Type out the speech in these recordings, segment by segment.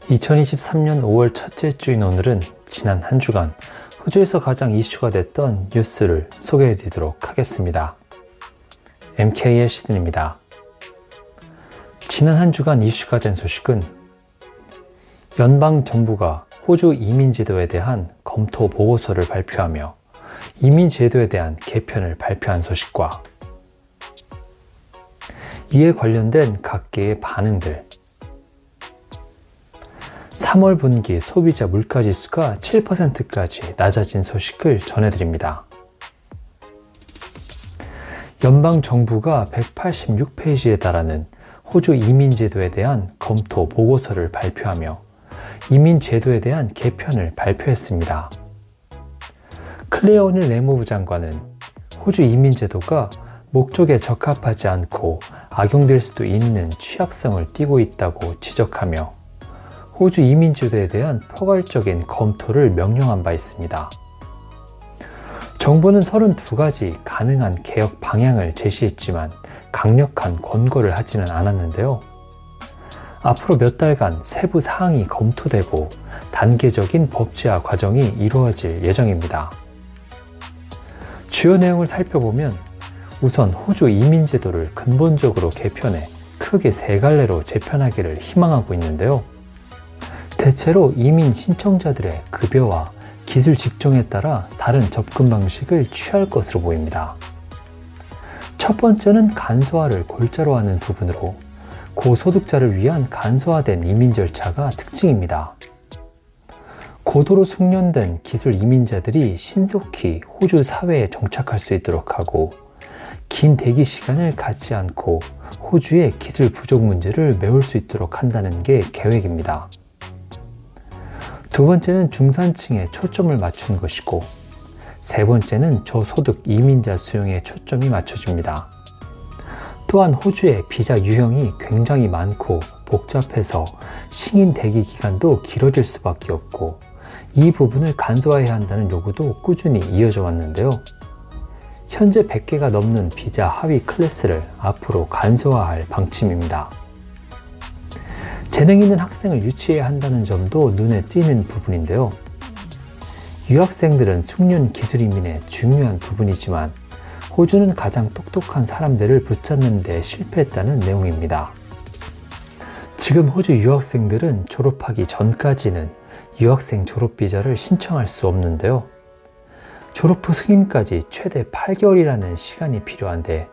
2023년 5월 첫째 주인 오늘은 지난 한 주간 호주에서 가장 이슈가 됐던 뉴스를 소개해 드리도록 하겠습니다. MK의 시든입니다. 지난 한 주간 이슈가 된 소식은 연방정부가 호주 이민제도에 대한 검토 보고서를 발표하며 이민제도에 대한 개편을 발표한 소식과 이에 관련된 각계의 반응들, 3월 분기 소비자 물가지수가 7%까지 낮아진 소식을 전해드립니다. 연방정부가 186페이지에 달하는 호주 이민제도에 대한 검토 보고서를 발표하며 이민제도에 대한 개편을 발표했습니다. 클레어 오닐 내무부 장관은 호주 이민제도가 목적에 적합하지 않고 악용될 수도 있는 취약성을 띠고 있다고 지적하며 호주 이민제도에 대한 포괄적인 검토를 명령한 바 있습니다. 정부는 32가지 가능한 개혁 방향을 제시했지만 강력한 권고를 하지는 않았는데요. 앞으로 몇 달간 세부 사항이 검토되고 단계적인 법제화 과정이 이루어질 예정입니다. 주요 내용을 살펴보면 우선 호주 이민제도를 근본적으로 개편해 크게 세 갈래로 재편하기를 희망하고 있는데요. 대체로 이민 신청자들의 급여와 기술 직종에 따라 다른 접근 방식을 취할 것으로 보입니다. 첫 번째는 간소화를 골자로 하는 부분으로 고소득자를 위한 간소화된 이민 절차가 특징입니다. 고도로 숙련된 기술 이민자들이 신속히 호주 사회에 정착할 수 있도록 하고 긴 대기 시간을 갖지 않고 호주의 기술 부족 문제를 메울 수 있도록 한다는 게 계획입니다. 두 번째는 중산층에 초점을 맞춘 것이고 세 번째는 저소득 이민자 수용에 초점이 맞춰집니다. 또한 호주의 비자 유형이 굉장히 많고 복잡해서 승인 대기 기간도 길어질 수밖에 없고 이 부분을 간소화해야 한다는 요구도 꾸준히 이어져 왔는데요. 현재 100개가 넘는 비자 하위 클래스를 앞으로 간소화할 방침입니다. 재능 있는 학생을 유치해야 한다는 점도 눈에 띄는 부분인데요. 유학생들은 숙련 기술 이민의 중요한 부분이지만 호주는 가장 똑똑한 사람들을 붙잡는 데 실패했다는 내용입니다. 지금 호주 유학생들은 졸업하기 전까지는 유학생 졸업비자를 신청할 수 없는데요. 졸업 후 승인까지 최대 8개월이라는 시간이 필요한데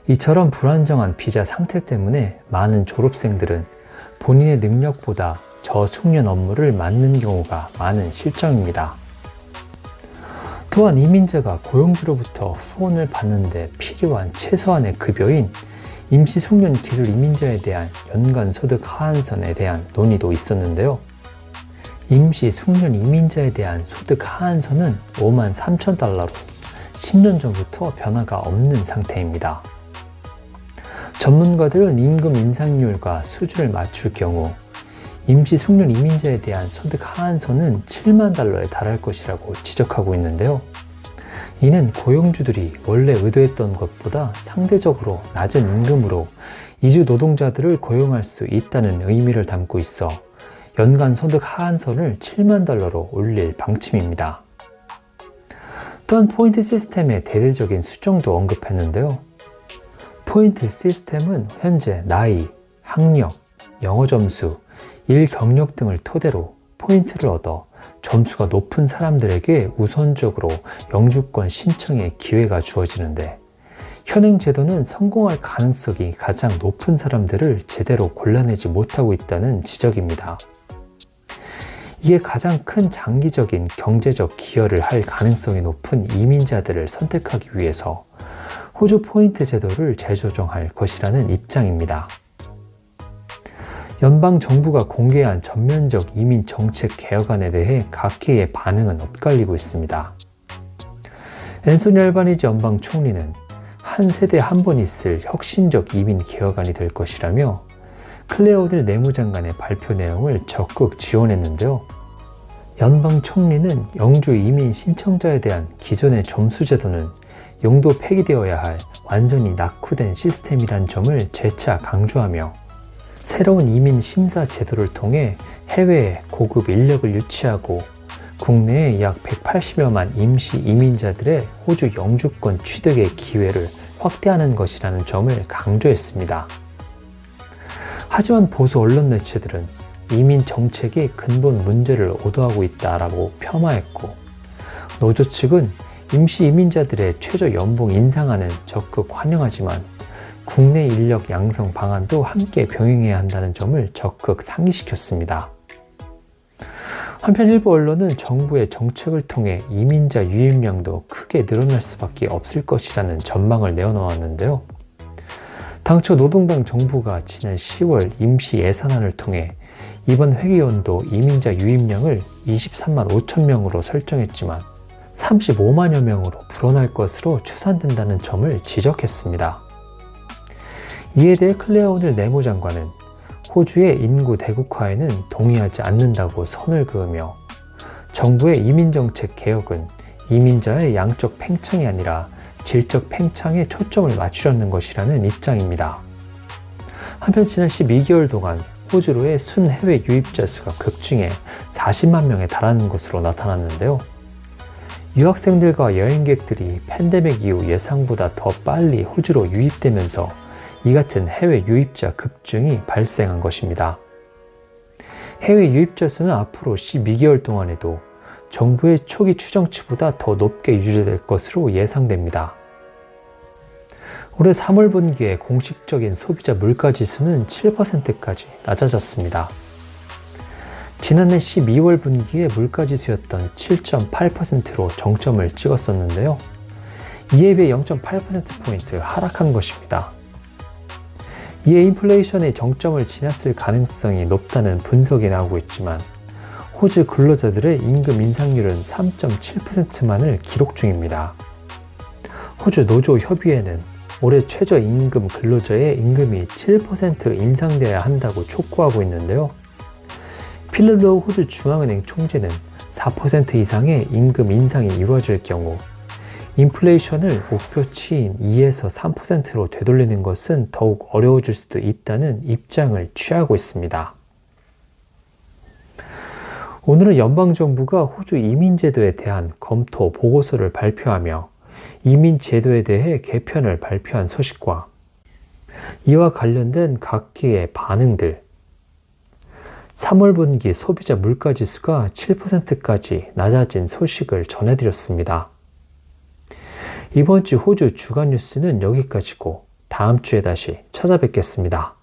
이처럼 불안정한 비자 상태 때문에 많은 졸업생들은 본인의 능력보다 저숙련 업무를 맡는 경우가 많은 실정입니다. 또한 이민자가 고용주로부터 후원을 받는 데 필요한 최소한의 급여인 임시숙련 기술 이민자에 대한 연간 소득 하한선에 대한 논의도 있었는데요. 임시숙련 이민자에 대한 소득 하한선은 53,000달러로 10년 전부터 변화가 없는 상태입니다. 전문가들은 임금 인상률과 수준을 맞출 경우 임시숙련 이민자에 대한 소득 하한선은 7만 달러에 달할 것이라고 지적하고 있는데요. 이는 고용주들이 원래 의도했던 것보다 상대적으로 낮은 임금으로 이주 노동자들을 고용할 수 있다는 의미를 담고 있어 연간 소득 하한선을 7만 달러로 올릴 방침입니다. 또한 포인트 시스템의 대대적인 수정도 언급했는데요. 포인트 시스템은 현재 나이, 학력, 영어 점수, 일 경력 등을 토대로 포인트를 얻어 점수가 높은 사람들에게 우선적으로 영주권 신청의 기회가 주어지는데 현행 제도는 성공할 가능성이 가장 높은 사람들을 제대로 골라내지 못하고 있다는 지적입니다. 이에 가장 큰 장기적인 경제적 기여를 할 가능성이 높은 이민자들을 선택하기 위해서 호주 포인트 제도를 재조정할 것이라는 입장입니다. 연방정부가 공개한 전면적 이민 정책 개혁안에 대해 각계의 반응은 엇갈리고 있습니다. 앤소니 알바니지 연방 총리는 한 세대에 한 번 있을 혁신적 이민 개혁안이 될 것이라며 클레어 오닐 내무장관의 발표 내용을 적극 지원했는데요. 연방 총리는 영주 이민 신청자에 대한 기존의 점수 제도는 용도 폐기되어야 할 완전히 낙후된 시스템이란 점을 재차 강조하며 새로운 이민 심사 제도를 통해 해외에 고급 인력을 유치하고 국내에 약 180여만 임시 이민자들의 호주 영주권 취득의 기회를 확대하는 것이라는 점을 강조했습니다. 하지만 보수 언론 매체들은 이민 정책이 근본 문제를 오도하고 있다라고 폄하했고, 노조 측은 임시 이민자들의 최저 연봉 인상안은 적극 환영하지만 국내 인력 양성 방안도 함께 병행해야 한다는 점을 적극 상기시켰습니다. 한편 일부 언론은 정부의 정책을 통해 이민자 유입량도 크게 늘어날 수밖에 없을 것이라는 전망을 내어놓았는데요. 당초 노동당 정부가 지난 10월 임시 예산안을 통해 이번 회기연도 이민자 유입량을 23만 5천 명으로 설정했지만 35만여 명으로 불어날 것으로 추산된다는 점을 지적했습니다. 이에 대해 클레어 오닐 내무장관은 호주의 인구 대국화에는 동의하지 않는다고 선을 그으며 정부의 이민정책 개혁은 이민자의 양적 팽창이 아니라 질적 팽창에 초점을 맞추려는 것이라는 입장입니다. 한편 지난 12개월 동안 호주로의 순해외 유입자 수가 급증해 40만 명에 달하는 것으로 나타났는데요. 유학생들과 여행객들이 팬데믹 이후 예상보다 더 빨리 호주로 유입되면서 이 같은 해외 유입자 급증이 발생한 것입니다. 해외 유입자 수는 앞으로 12개월 동안에도 정부의 초기 추정치보다 더 높게 유지될 것으로 예상됩니다. 올해 3월 분기에 공식적인 소비자 물가지수는 7%까지 낮아졌습니다. 지난해 12월 분기에 물가지수였던 7.8%로 정점을 찍었었는데요. 이에 비해 0.8%포인트 하락한 것입니다. 이에 인플레이션의 정점을 지났을 가능성이 높다는 분석이 나오고 있지만 호주 근로자들의 임금 인상률은 3.7%만을 기록 중입니다. 호주 노조협의회는 올해 최저임금 근로자의 임금이 7% 인상되어야 한다고 촉구하고 있는데요. 필립 로우 호주 중앙은행 총재는 4% 이상의 임금 인상이 이루어질 경우 인플레이션을 목표치인 2에서 3%로 되돌리는 것은 더욱 어려워질 수도 있다는 입장을 취하고 있습니다. 오늘은 연방정부가 호주 이민제도에 대한 검토 보고서를 발표하며 이민제도에 대해 개편을 발표한 소식과 이와 관련된 각기의 반응들, 3월 분기 소비자 물가지수가 7%까지 낮아진 소식을 전해드렸습니다. 이번 주 호주 주간 뉴스는 여기까지고 다음 주에 다시 찾아뵙겠습니다.